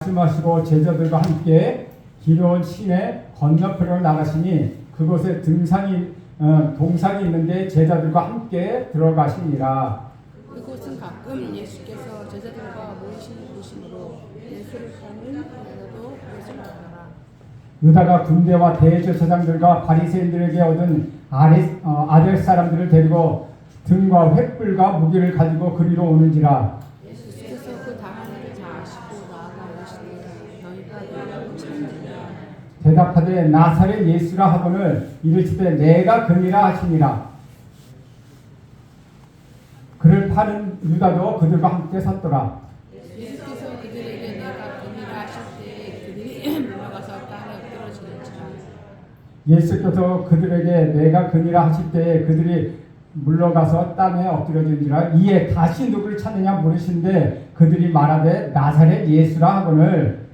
말씀하시고 제자들과 함께 기려온 시내 건너편으로 나가시니 그곳에 동산이 있는데 제자들과 함께 들어가시니라. 그곳은 가끔 예수께서 제자들과 모이시는 곳이므로 예수를 따르는 제자도 그곳을 가더라. 유다가 군대와 대제사장들과 바리새인들에게 얻은 아델 사람들을 데리고 등과 횃불과 무기를 가지고 그리로 오는지라. 예수께서 그 당하는 일을 다 아시고 나아가 이르시되 너희가 누구라고 찾느냐. 대답하되 나사렛 예수라 하거늘 이르시되 내가 그니라 하시니라. 그를 파는 유다도 그들과 함께 섰더라. 예수께서 그들에게 내가 그니라 하실 때에 그들이 물러가서 땅에 엎드러지는지라. 예수께서 그들에게 내가 그니라 하실 때에 그들이 물러가서 땅에 엎드려진지라. 이에 다시 누구를 찾느냐 물으신데 그들이 말하되 나사렛 예수라 하거늘.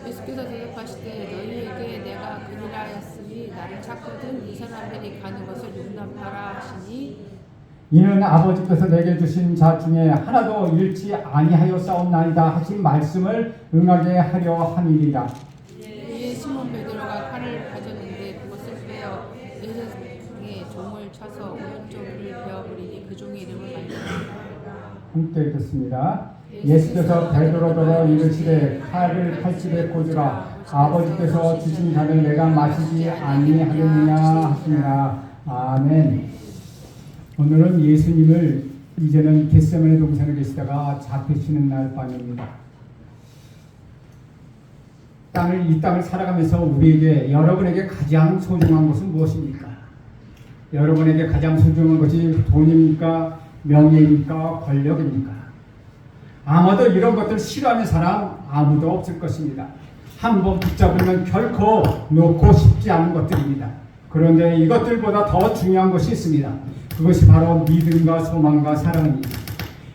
예수께서 대답하시되 너희에게 내가 그니라 하였으니 나를 찾거든 이 사람들이 가는 것을 용납하라 하시니 이는 아버지께서 내게 주신 자 중에 하나도 잃지 아니하였사옵나이다 하신 말씀을 응하게 하려 함이니라. 이에 시몬 베드로가 칼을 가졌는데 그것을 빼어 제사장의 종을 쳐서 오른쪽을 베어버리니 그 종의 이름을 말하니라. 함께 읽겠습니다. 예수께서 베드로더러 이르시되 칼을 칼집에 꽂으라. 아버지께서 주신 잔을 내가 마시지 아니하겠느냐 하시니라. 아멘. 오늘은 예수님을 이제는 겟세마네 동산에 계시다가 잡히시는 날 밤입니다. 이 땅을 살아가면서 우리에게 여러분에게 가장 소중한 것은 무엇입니까? 여러분에게 가장 소중한 것이 돈입니까? 명예입니까? 권력입니까? 아마도 이런 것들 싫어하는 사람 아무도 없을 것입니다. 한번 붙잡으면 결코 놓고 싶지 않은 것들입니다. 그런데 이것들보다 더 중요한 것이 있습니다. 그것이 바로 믿음과 소망과 사랑입니다.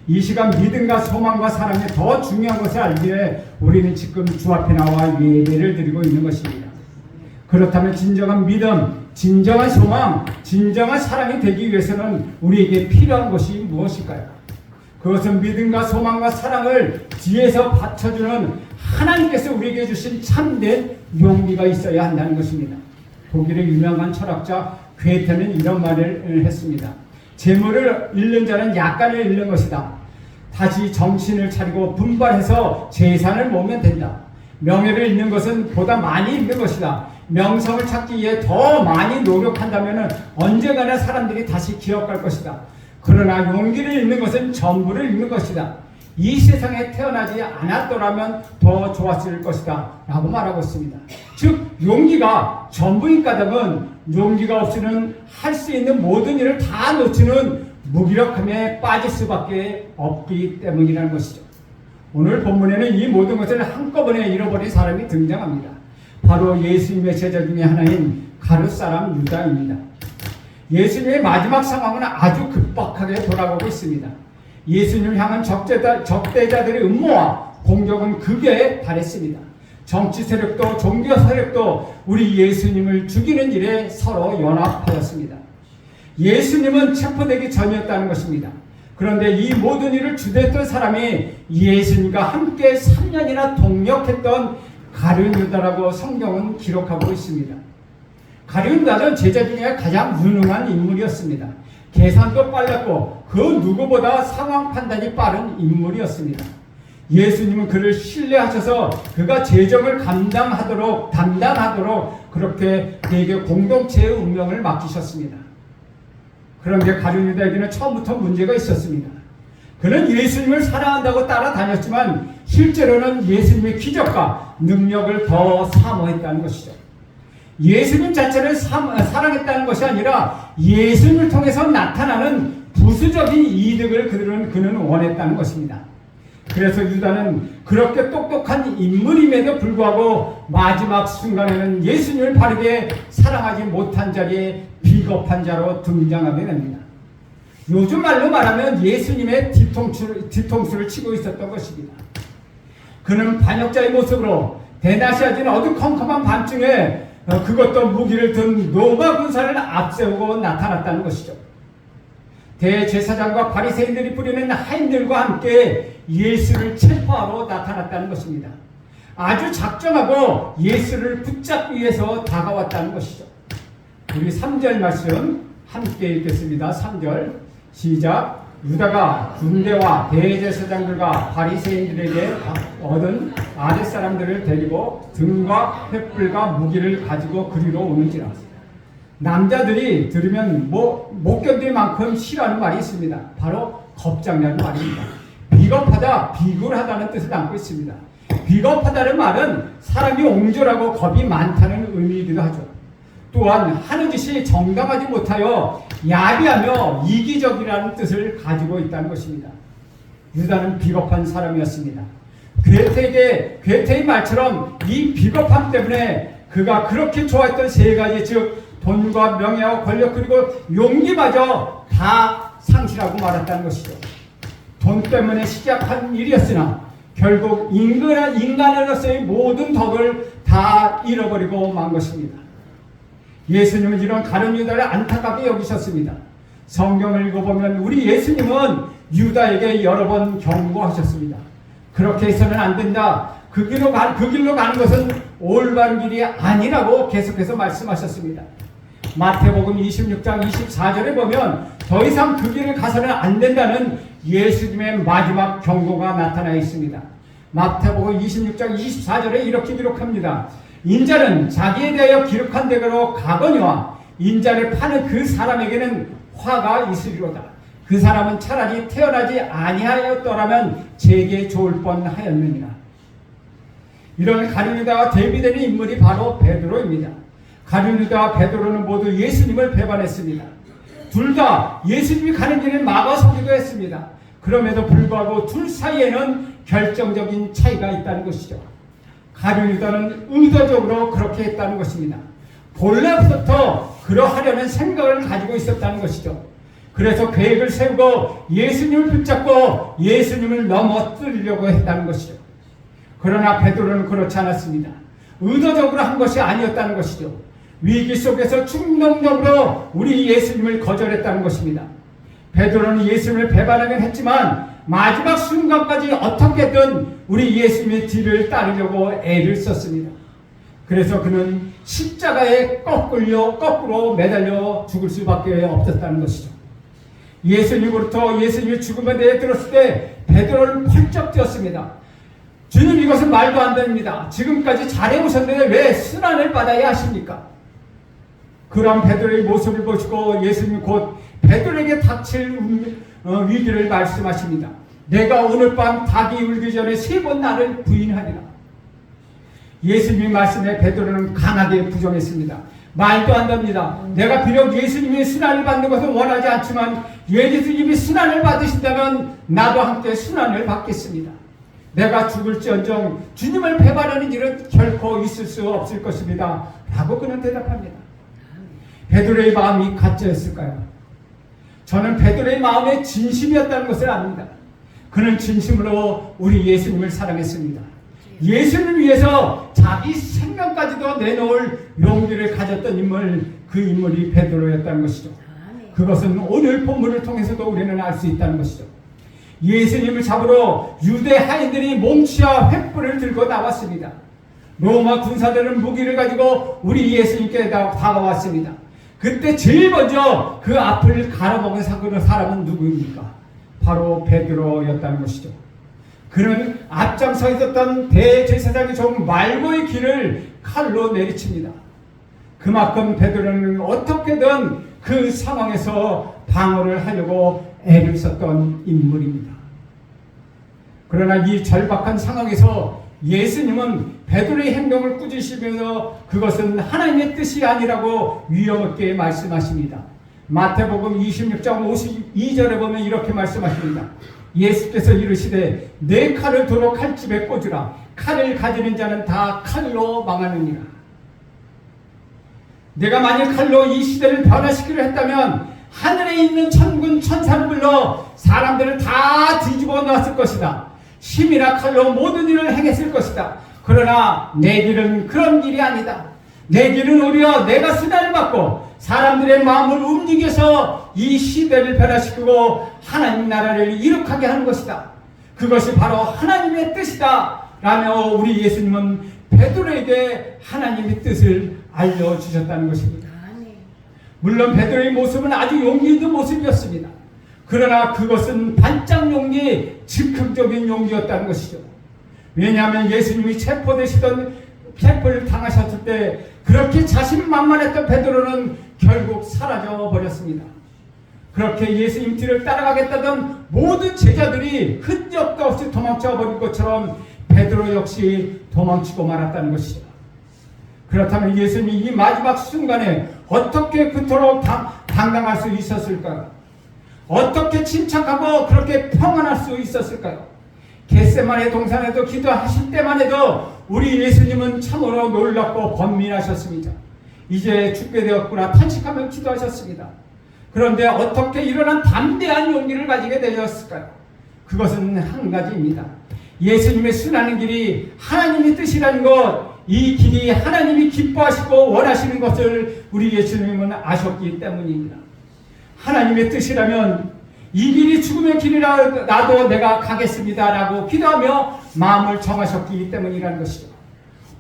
이 시간 믿음과 소망과 사랑이 더 중요한 것을 알기에 우리는 지금 주 앞에 나와 예배를 드리고 있는 것입니다. 그렇다면 진정한 믿음, 진정한 소망, 진정한 사랑이 되기 위해서는 우리에게 필요한 것이 무엇일까요? 그것은 믿음과 소망과 사랑을 뒤에서 받쳐주는 하나님께서 우리에게 주신 참된 용기가 있어야 한다는 것입니다. 독일의 유명한 철학자 괴테는 이런 말을 했습니다. 재물을 잃는 자는 약간을 잃는 것이다. 다시 정신을 차리고 분발해서 재산을 모으면 된다. 명예를 잃는 것은 보다 많이 잃는 것이다. 명성을 찾기 위해 더 많이 노력한다면 언젠가는 사람들이 다시 기억할 것이다. 그러나 용기를 잃는 것은 전부를 잃는 것이다. 이 세상에 태어나지 않았더라면 더 좋았을 것이다 라고 말하고 있습니다. 즉 용기가 전부인 까닭은 용기가 없이는 할 수 있는 모든 일을 다 놓치는 무기력함에 빠질 수밖에 없기 때문이라는 것이죠. 오늘 본문에는 이 모든 것을 한꺼번에 잃어버린 사람이 등장합니다. 바로 예수님의 제자 중에 하나인 가룟 사람 유다입니다. 예수님의 마지막 상황은 아주 급박하게 돌아가고 있습니다. 예수님을 향한 적대자들의 음모와 공격은 극에 달했습니다. 정치 세력도 종교 세력도 우리 예수님을 죽이는 일에 서로 연합하였습니다. 예수님은 체포되기 전이었다는 것입니다. 그런데 이 모든 일을 주도했던 사람이 예수님과 함께 3년이나 동역했던 가룟 유다라고 성경은 기록하고 있습니다. 가룟 유다는 제자 중에 가장 유능한 인물이었습니다. 계산도 빨랐고 그 누구보다 상황 판단이 빠른 인물이었습니다. 예수님은 그를 신뢰하셔서 그가 재정을 담당하도록 그렇게 그에게 공동체의 운명을 맡기셨습니다. 그런데 가룟 유다에게는 처음부터 문제가 있었습니다. 그는 예수님을 사랑한다고 따라다녔지만 실제로는 예수님의 기적과 능력을 더 사모했다는 것이죠. 예수님 자체를 사랑했다는 것이 아니라 예수님을 통해서 나타나는 부수적인 이득을 그는 원했다는 것입니다. 그래서 유다는 그렇게 똑똑한 인물임에도 불구하고 마지막 순간에는 예수님을 바르게 사랑하지 못한 자리에 비겁한 자로 등장하게 됩니다. 요즘 말로 말하면 예수님의 뒤통수를 치고 있었던 것입니다. 그는 반역자의 모습으로 대낮이 어두컴컴한 밤중에 그것도 무기를 든 로마 군사를 앞세우고 나타났다는 것이죠. 대제사장과 바리새인들이 부리는 하인들과 함께 예수를 체포하러 나타났다는 것입니다. 아주 작정하고 예수를 붙잡기 위해서 다가왔다는 것이죠. 우리 3절 말씀 함께 읽겠습니다. 3절 시작. 유다가 군대와 대제사장들과 바리새인들에게 얻은 아랫사람들을 데리고 등과 횃불과 무기를 가지고 그리로 오는지라. 남자들이 들으면 못 견딜 만큼 싫어하는 말이 있습니다. 바로 겁장이라는 말입니다. 비겁하다, 비굴하다는 뜻을 담고 있습니다. 비겁하다는 말은 사람이 옹졸하고 겁이 많다는 의미이기도 하죠. 또한 하는 짓이 정당하지 못하여 야비하며 이기적이라는 뜻을 가지고 있다는 것입니다. 유다는 비겁한 사람이었습니다. 괴테의 말처럼 이 비겁함 때문에 그가 그렇게 좋아했던 세 가지, 즉 돈과 명예와 권력 그리고 용기마저 다 상실하고 말았다는 것이죠. 돈 때문에 시작한 일이었으나 결국 인간으로서의 모든 덕을 다 잃어버리고 만 것입니다. 예수님은 이런 가룟 유다를 안타깝게 여기셨습니다. 성경을 읽어보면 우리 예수님은 유다에게 여러 번 경고하셨습니다. 그렇게 해서는 안 된다. 그 길로 가는 것은 올바른 길이 아니라고 계속해서 말씀하셨습니다. 마태복음 26장 24절에 보면 더 이상 그 길을 가서는 안 된다는 예수님의 마지막 경고가 나타나 있습니다. 마태복음 26장 24절에 이렇게 기록합니다. 인자는 자기에 대하여 기록한 대로 가거니와 인자를 파는 그 사람에게는 화가 있으리로다. 그 사람은 차라리 태어나지 아니하였더라면 제게 좋을 뻔하였느니라. 이런 가룟 유다와 대비되는 인물이 바로 베드로입니다. 가룟 유다와 베드로는 모두 예수님을 배반했습니다. 둘 다 예수님이 가는 길을 막아서기도 했습니다. 그럼에도 불구하고 둘 사이에는 결정적인 차이가 있다는 것이죠. 가룟 유다는 의도적으로 그렇게 했다는 것입니다. 본래부터 그러하려는 생각을 가지고 있었다는 것이죠. 그래서 계획을 세우고 예수님을 붙잡고 예수님을 넘어뜨리려고 했다는 것이죠. 그러나 베드로는 그렇지 않았습니다. 의도적으로 한 것이 아니었다는 것이죠. 위기 속에서 충동적으로 우리 예수님을 거절했다는 것입니다. 베드로는 예수님을 배반하긴 했지만 마지막 순간까지 어떻게든 우리 예수님의 뒤를 따르려고 애를 썼습니다. 그래서 그는 십자가에 거꾸로 매달려 죽을 수밖에 없었다는 것이죠. 예수님으로부터 예수님의 죽음에 대해 들었을 때 베드로는 펄쩍 뛰었습니다. 주님, 이것은 말도 안 됩니다. 지금까지 잘해오셨는데 왜 순환을 받아야 하십니까? 그런 베드로의 모습을 보시고 예수님 곧 베드로에게 닥칠 위기를 말씀하십니다. 내가 오늘 밤 닭이 울기 전에 3번 나를 부인하리라. 예수님의 말씀에 베드로는 강하게 부정했습니다. 말도 안 됩니다. 내가 비록 예수님이 순환을 받는 것은 원하지 않지만 예수님이 순환을 받으신다면 나도 함께 순환을 받겠습니다. 내가 죽을지언정 주님을 배반하는 일은 결코 있을 수 없을 것입니다. 라고 그는 대답합니다. 베드로의 마음이 가짜였을까요? 저는 베드로의 마음에 진심이었다는 것을 압니다. 그는 진심으로 우리 예수님을 사랑했습니다. 예수님을 위해서 자기 생명까지도 내놓을 용기를 가졌던 인물, 그 인물이 베드로였다는 것이죠. 그것은 오늘 본문을 통해서도 우리는 알 수 있다는 것이죠. 예수님을 잡으러 유대 하인들이 몸치와 횃불을 들고 나왔습니다. 로마 군사들은 무기를 가지고 우리 예수님께 다가왔습니다. 그때 제일 먼저 그 앞을 가로막은 사람은 누구입니까? 바로 베드로였다는 것이죠. 그는 앞장서 있었던 대제사장이 좀 말고의 길을 칼로 내리칩니다. 그만큼 베드로는 어떻게든 그 상황에서 방어를 하려고 애를 썼던 인물입니다. 그러나 이 절박한 상황에서 예수님은 베드로의 행동을 꾸짖으면서 그것은 하나님의 뜻이 아니라고 위험하게 말씀하십니다. 마태복음 26장 52절에 보면 이렇게 말씀하십니다. 예수께서 이르시되 내 칼을 도로 칼집에 꽂으라. 칼을 가지는 자는 다 칼로 망하느니라. 내가 만일 칼로 이 시대를 변화시키려 했다면 하늘에 있는 천군 천사를 불러 사람들을 다 뒤집어 놨을 것이다. 힘이나 칼로 모든 일을 행했을 것이다. 그러나 내 길은 그런 길이 아니다. 내 길은 오히려 내가 수단을 받고 사람들의 마음을 움직여서 이 시대를 변화시키고 하나님 나라를 이룩하게 하는 것이다. 그것이 바로 하나님의 뜻이다 라며 우리 예수님은 베드로에게 하나님의 뜻을 알려주셨다는 것입니다. 물론 베드로의 모습은 아주 용기 있는 모습이었습니다. 그러나 그것은 반짝 용기, 즉흥적인 용기였다는 것이죠. 왜냐하면 예수님이 체포를 당하셨을 때 그렇게 자신만만했던 베드로는 결국 사라져 버렸습니다. 그렇게 예수님 뒤를 따라가겠다던 모든 제자들이 흔적도 없이 도망쳐 버린 것처럼 베드로 역시 도망치고 말았다는 것이죠. 그렇다면 예수님이 이 마지막 순간에 어떻게 그토록 당당할 수 있었을까요? 어떻게 침착하고 그렇게 평안할 수 있었을까요? 겟세마네 동산에도 기도하실 때만 해도 우리 예수님은 참으로 놀랍고 번민하셨습니다. 이제 죽게 되었구나 탄식하며 기도하셨습니다. 그런데 어떻게 이러한 담대한 용기를 가지게 되었을까요? 그것은 한 가지입니다. 예수님의 순하는 길이 하나님의 뜻이라는 것, 이 길이 하나님이 기뻐하시고 원하시는 것을 우리 예수님은 아셨기 때문입니다. 하나님의 뜻이라면 이 길이 죽음의 길이라도 내가 가겠습니다 라고 기도하며 마음을 정하셨기 때문이라는 것이죠.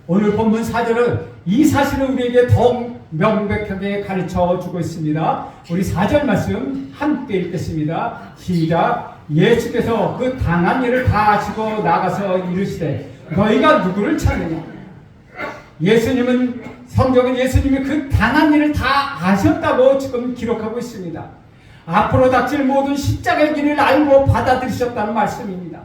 오늘 본문 4절은 이 사실을 우리에게 더욱 명백하게 가르쳐 주고 있습니다. 우리 4절 말씀 함께 읽겠습니다. 시작. 예수께서 그 당한 일을 다 아시고 나가서 이르시되 너희가 누구를 찾느냐. 예수님은 성경은 예수님이 그 당한 일을 다 아셨다고 지금 기록하고 있습니다. 앞으로 닥칠 모든 십자가의 길을 알고 받아들이셨다는 말씀입니다.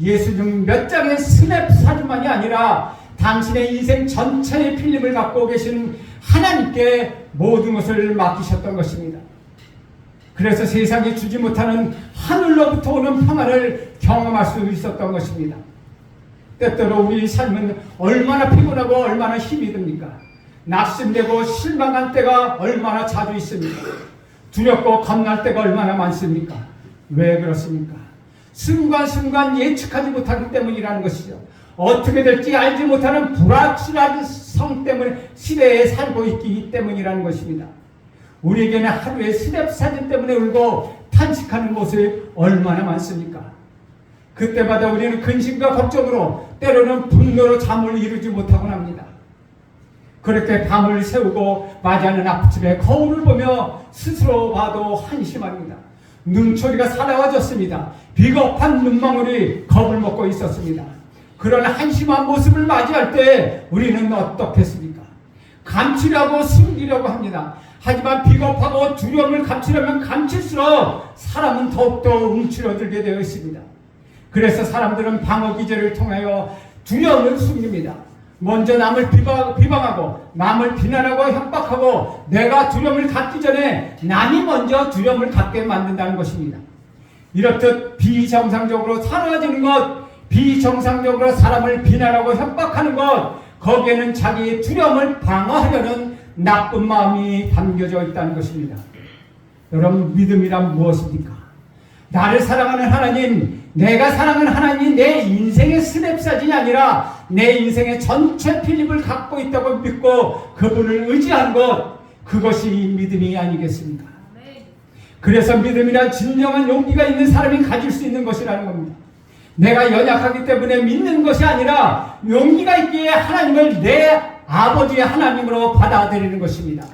예수님 몇 장의 스냅 사진만이 아니라 당신의 인생 전체의 필름을 갖고 계신 하나님께 모든 것을 맡기셨던 것입니다. 그래서 세상이 주지 못하는 하늘로부터 오는 평안을 경험할 수 있었던 것입니다. 때때로 우리 삶은 얼마나 피곤하고 얼마나 힘이 듭니까? 낙심되고 실망할 때가 얼마나 자주 있습니까? 두렵고 겁날 때가 얼마나 많습니까? 왜 그렇습니까? 순간순간 예측하지 못하기 때문이라는 것이죠. 어떻게 될지 알지 못하는 불확실한 성 때문에 시대에 살고 있기 때문이라는 것입니다. 우리에게는 하루에 스냅 사진 때문에 울고 탄식하는 모습이 얼마나 많습니까? 그때마다 우리는 근심과 걱정으로 때로는 분노로 잠을 이루지 못하곤 합니다. 그렇게 밤을 새우고 맞이하는 아침에 거울을 보며 스스로 봐도 한심합니다. 눈초리가 사나워졌습니다. 비겁한 눈망울이 겁을 먹고 있었습니다. 그런 한심한 모습을 맞이할 때 우리는 어떻겠습니까? 감추려고 숨기려고 합니다. 하지만 비겁하고 두려움을 감추려면 감출수록 사람은 더욱더 움츠러들게 되어 있습니다. 그래서 사람들은 방어 기제를 통하여 두려움을 숨깁니다. 먼저 남을 비방하고 남을 비난하고 협박하고 내가 두려움을 갖기 전에 남이 먼저 두려움을 갖게 만든다는 것입니다. 이렇듯 비정상적으로 사라지는 것, 비정상적으로 사람을 비난하고 협박하는 것, 거기에는 자기의 두려움을 방어하려는 나쁜 마음이 담겨져 있다는 것입니다. 여러분, 믿음이란 무엇입니까? 나를 사랑하는 하나님, 내가 사랑하는 하나님이 내 인생의 스냅사진이 아니라 내 인생의 전체 필립을 갖고 있다고 믿고 그분을 의지한 것, 그것이 믿음이 아니겠습니까? 그래서 믿음이란 진정한 용기가 있는 사람이 가질 수 있는 것이라는 겁니다. 내가 연약하기 때문에 믿는 것이 아니라 용기가 있기에 하나님을 내 아버지의 하나님으로 받아들이는 것입니다.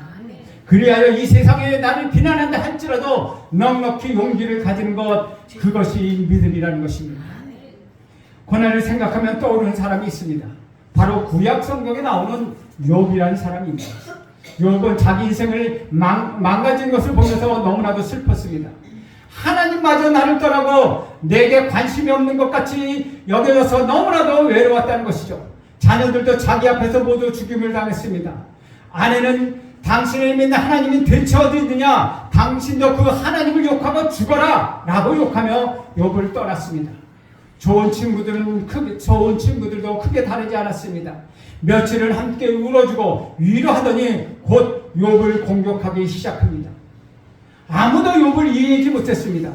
그리하여 이 세상에 나를 비난한다 할지라도 넉넉히 용기를 가지는 것, 그것이 믿음이라는 것입니다. 고난을 생각하면 떠오르는 사람이 있습니다. 바로 구약 성경에 나오는 욥이라는 사람입니다. 욥은 자기 인생을 망가진 것을 보면서 너무나도 슬펐습니다. 하나님마저 나를 떠나고 내게 관심이 없는 것 같이 여겨져서 너무나도 외로웠다는 것이죠. 자녀들도 자기 앞에서 모두 죽임을 당했습니다. 아내는 당신을 믿는 하나님이 대체 어디 있느냐, 당신도 그 하나님을 욕하고 죽어라 라고 욕하며 욥을 떠났습니다. 좋은 친구들도 크게 다르지 않았습니다. 며칠을 함께 울어주고 위로하더니 곧 욥을 공격하기 시작합니다. 아무도 욥을 이해하지 못했습니다.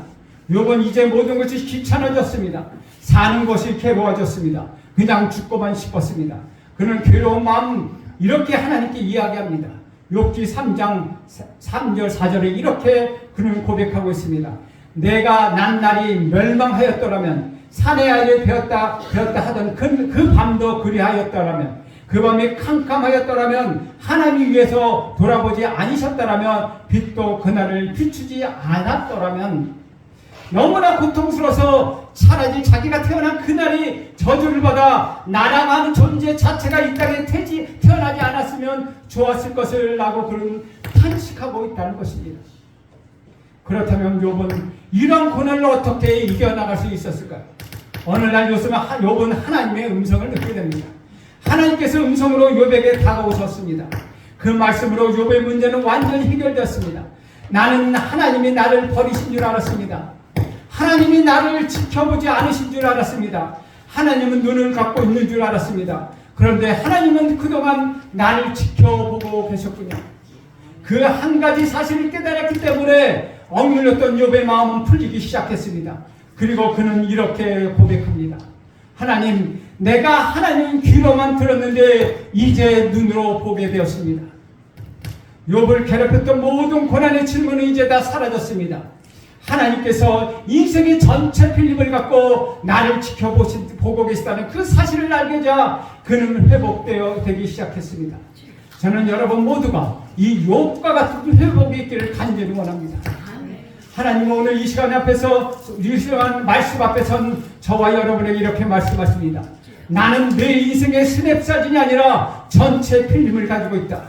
욥은 이제 모든 것이 귀찮아졌습니다. 사는 것이 괴로워졌습니다. 그냥 죽고만 싶었습니다. 그는 괴로운 마음 이렇게 하나님께 이야기합니다. 욥기 3장 3절 4절에 이렇게 그는 고백하고 있습니다. 내가 난 날이 멸망하였더라면 산의 아이를 배웠다 하던 그 밤도 그리하였더라면, 그 밤이 캄캄하였더라면, 하나님 위해서 돌아보지 않으셨더라면, 빛도 그날을 비추지 않았더라면, 너무나 고통스러워서 차라리 자기가 태어난 그날이 저주를 받아 나랑 하는 존재 자체가 이 땅에 태어나지 않았으면 좋았을 것을 라고 그런 탄식하고 있다는 것입니다. 그렇다면 욥은 이런 고난을 어떻게 이겨나갈 수 있었을까요? 어느 날 욥은 하나님의 음성을 듣게 됩니다. 하나님께서 음성으로 욥에게 다가오셨습니다. 그 말씀으로 욥의 문제는 완전히 해결되었습니다. 나는 하나님이 나를 버리신 줄 알았습니다. 하나님이 나를 지켜보지 않으신 줄 알았습니다. 하나님은 눈을 갖고 있는 줄 알았습니다. 그런데 하나님은 그동안 나를 지켜보고 계셨군요. 그 한 가지 사실을 깨달았기 때문에 억눌렸던 욥의 마음은 풀리기 시작했습니다. 그리고 그는 이렇게 고백합니다. 하나님, 내가 하나님 귀로만 들었는데 이제 눈으로 보게 되었습니다. 욥을 괴롭혔던 모든 고난의 질문은 이제 다 사라졌습니다. 하나님께서 인생의 전체 필름을 갖고 나를 지켜보고 계시다는 그 사실을 알게 되자 그는 회복되기 시작했습니다. 저는 여러분 모두가 이 욥과 같은 회복이 있기를 간절히 원합니다. 하나님은 오늘 이 시간 앞에서, 이 시간 말씀 앞에 선 저와 여러분에게 이렇게 말씀하십니다. 나는 내 인생의 스냅사진이 아니라 전체 필름을 가지고 있다.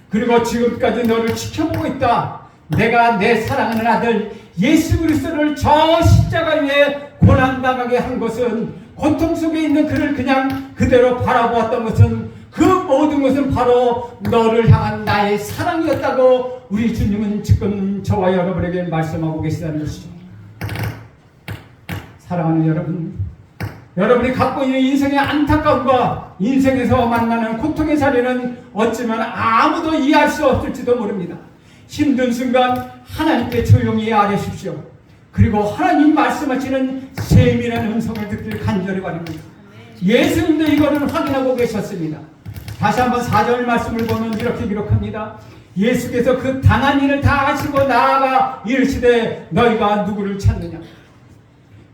그리고 지금까지 너를 지켜보고 있다. 내가 내 사랑하는 아들 예수 그리스도를 저 십자가 위에 고난당하게 한 것은, 고통 속에 있는 그를 그냥 그대로 바라보았던 것은, 그 모든 것은 바로 너를 향한 나의 사랑이었다고 우리 주님은 지금 저와 여러분에게 말씀하고 계시다는 것이죠. 사랑하는 여러분, 여러분이 갖고 있는 인생의 안타까움과 인생에서 만나는 고통의 자리는 어쩌면 아무도 이해할 수 없을지도 모릅니다. 힘든 순간 하나님께 조용히 아뢰십시오. 그리고 하나님 말씀하시는 세밀한 음성을 듣길 간절히 바랍니다. 예수님도 이거를 확인하고 계셨습니다. 다시 한번 4절 말씀을 보면 이렇게 기록합니다. 예수께서 그 당한 일을 다 하시고 나아가 이르시되 너희가 누구를 찾느냐.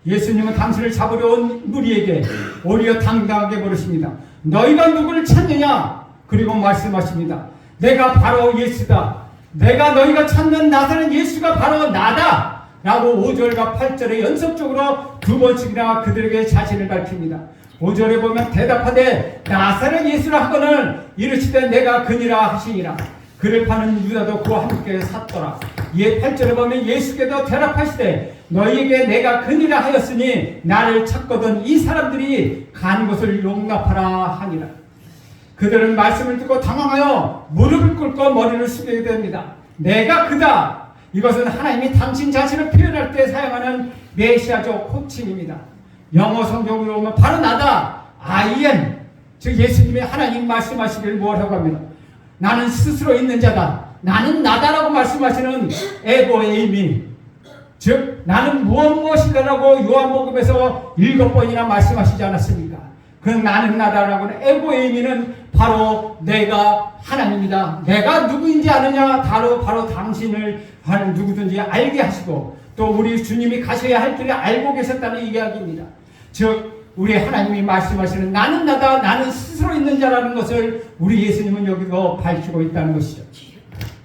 예수님은 당신을 잡으러 온 무리에게 오히려 당당하게 물으십니다. 너희가 누구를 찾느냐? 그리고 말씀하십니다. 내가 바로 예수다. 내가 너희가 찾는 나사렛 예수가 바로 나다. 라고 5절과 8절에 연속적으로 두 번씩이나 그들에게 자신을 밝힙니다. 5절에 보면 대답하되 나사렛 예수라 하거늘 이르시되 내가 그니라 하시니라. 그를 파는 유다도 그와 함께 샀더라. 예 8절에 보면 예수께서 대답하시되 너희에게 내가 그니라 하였으니 나를 찾거든 이 사람들이 간 것을 용납하라 하니라. 그들은 말씀을 듣고 당황하여 무릎을 꿇고 머리를 숙이게 됩니다. 내가 그다. 이것은 하나님이 당신 자신을 표현할 때 사용하는 메시아적 호칭입니다. 영어 성경으로 보면 바로 나다. I am. 즉 예수님이 하나님 말씀하시길 뭐라고 합니다. 나는 스스로 있는 자다. 나는 나다라고 말씀하시는 에고에이미. 즉 나는 무엇이다라고 요한복음에서 7번이나 말씀하시지 않았습니까? 그 나는 나다라고는 에고에이미는 바로 내가 하나님이다. 내가 누구인지 아느냐? 바로 당신을 누구든지 알게 하시고 또 우리 주님이 가셔야 할 길을 알고 계셨다는 이야기입니다. 즉 우리 하나님이 말씀하시는 나는 나다. 나는 스스로 있는 자라는 것을 우리 예수님은 여기서 밝히고 있다는 것이죠.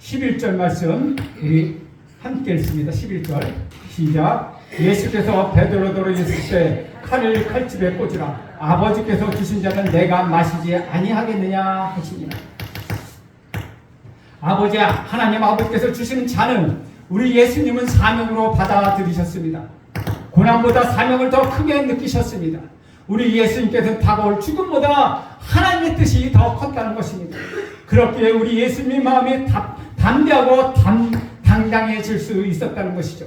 11절 말씀 우리 함께 읽습니다. 11절 시작. 예수께서 베드로더로 있을 때 칼을 칼집에 꽂으라. 아버지께서 주신 자는 내가 마시지 아니하겠느냐 하시니라. 아버지 하나님 아버지께서 주시는 잔은 우리 예수님은 사명으로 받아들이셨습니다. 고난보다 사명을 더 크게 느끼셨습니다. 우리 예수님께서 다가올 죽음보다 하나님의 뜻이 더 컸다는 것입니다. 그렇기에 우리 예수님의 마음이 담대하고 당당해질 수 있었다는 것이죠.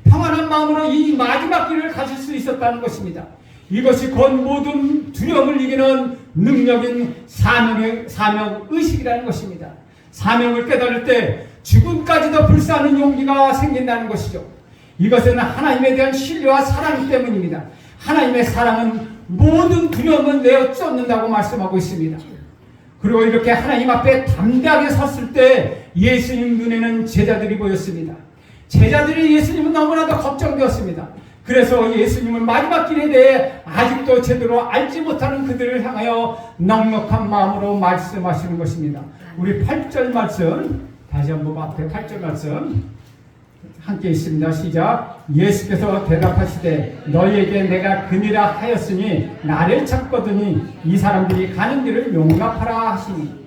평안한 마음으로 이 마지막 길을 가실 수 있었다는 것입니다. 이것이 곧 모든 두려움을 이기는 능력인 사명의식이라는 것입니다. 사명을 깨달을 때 죽음까지도 불사하는 용기가 생긴다는 것이죠. 이것은 하나님에 대한 신뢰와 사랑 때문입니다. 하나님의 사랑은 모든 두려움을 내어 쫓는다고 말씀하고 있습니다. 그리고 이렇게 하나님 앞에 담대하게 섰을 때 예수님 눈에는 제자들이 보였습니다. 제자들이 예수님은 너무나도 걱정되었습니다. 그래서 예수님은 마지막 길에 대해 아직도 제대로 알지 못하는 그들을 향하여 넉넉한 마음으로 말씀하시는 것입니다. 우리 8절 말씀 다시 한번 앞에 8절 말씀 함께 있습니다. 시작. 예수께서 대답하시되 너희에게 내가 그니라 하였으니 나를 찾거든이 이 사람들이 가는 길을 용납하라 하시니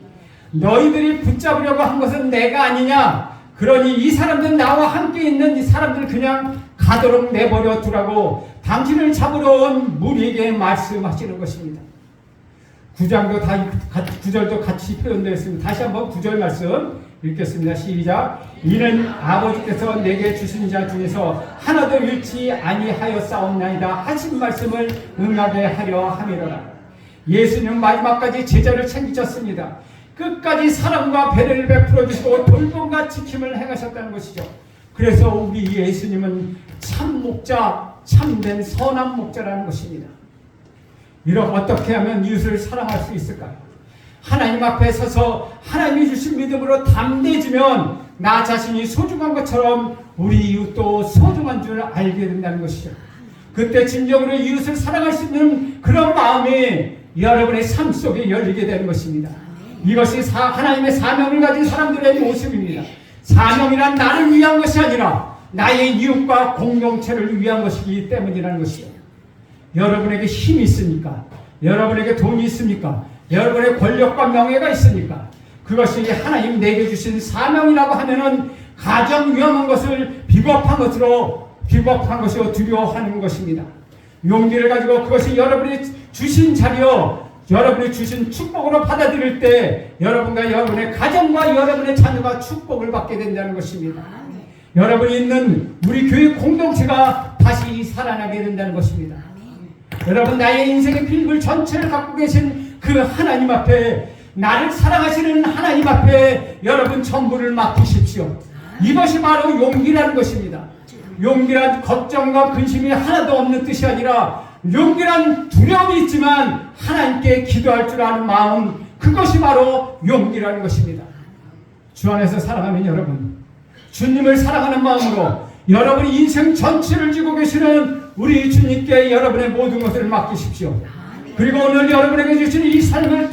너희들이 붙잡으려고 한 것은 내가 아니냐. 그러니 이 사람들 나와 함께 있는 이 사람들 그냥 가도록 내버려 두라고 당신을 잡으러 온 무리에게 말씀하시는 것입니다. 9절도 같이 표현되어 있습니다. 다시 한번 9절 말씀 읽겠습니다. 시작. 이는 아버지께서 내게 주신 자 중에서 하나도 잃지 아니하였사옵나이다 하신 말씀을 응하게 하려 함이로라. 예수님은 마지막까지 제자를 챙기셨습니다. 끝까지 사랑과 배려를 베풀어 주시고 돌봄과 지킴을 행하셨다는 것이죠. 그래서 우리 예수님은 참 목자, 참된 선한 목자라는 것입니다. 이렇게 어떻게 하면 이웃을 사랑할 수 있을까요? 하나님 앞에 서서 하나님이 주신 믿음으로 담대해지면 나 자신이 소중한 것처럼 우리 이웃도 소중한 줄 알게 된다는 것이죠. 그때 진정으로 이웃을 사랑할 수 있는 그런 마음이 여러분의 삶 속에 열리게 되는 것입니다. 이것이 하나님의 사명을 가진 사람들의 모습입니다. 사명이란 나를 위한 것이 아니라 나의 이웃과 공동체를 위한 것이기 때문이라는 것이죠. 여러분에게 힘이 있습니까? 여러분에게 돈이 있습니까? 여러분의 권력과 명예가 있으니까 그것이 하나님 내게 주신 사명이라고 하면은 가장 위험한 것을 비겁한 것으로 두려워하는 것입니다. 용기를 가지고 그것이 여러분이 주신 자리요, 여러분이 주신 축복으로 받아들일 때 여러분과 여러분의 가정과 여러분의 자녀가 축복을 받게 된다는 것입니다. 여러분이 있는 우리 교회 공동체가 다시 살아나게 된다는 것입니다. 여러분, 나의 인생의 필물 전체를 갖고 계신 그 하나님 앞에, 나를 사랑하시는 하나님 앞에 여러분 전부를 맡기십시오. 이것이 바로 용기라는 것입니다. 용기란 걱정과 근심이 하나도 없는 뜻이 아니라 용기란 두려움이 있지만 하나님께 기도할 줄 아는 마음, 그것이 바로 용기라는 것입니다. 주 안에서 사랑하면 여러분, 주님을 사랑하는 마음으로 여러분이 인생 전체를 지고 계시는 우리 주님께 여러분의 모든 것을 맡기십시오. 그리고 오늘 여러분에게 주신 이 삶을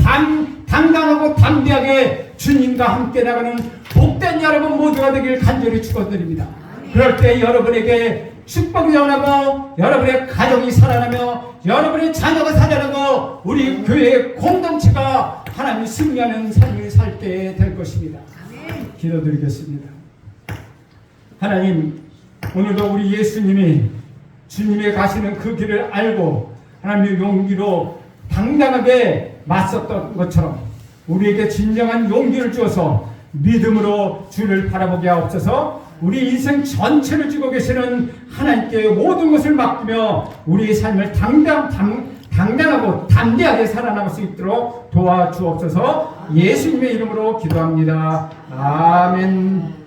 당당하고 담대하게 주님과 함께 나가는 복된 여러분 모두가 되길 간절히 축원드립니다. 그럴 때 여러분에게 축복이 전하고 여러분의 가정이 살아나며 여러분의 자녀가 살아나고 우리 교회의 공동체가 하나님이 승리하는 삶을 살게 될 것입니다. 기도드리겠습니다. 하나님, 오늘도 우리 예수님이 주님의 가시는 그 길을 알고 하나님의 용기로 당당하게 맞섰던 것처럼 우리에게 진정한 용기를 주어서 믿음으로 주를 바라보게 하옵소서. 우리 인생 전체를 쥐고 계시는 하나님께 모든 것을 맡기며 우리의 삶을 당당하고 담대하게 살아나갈 수 있도록 도와주옵소서. 예수님의 이름으로 기도합니다. 아멘.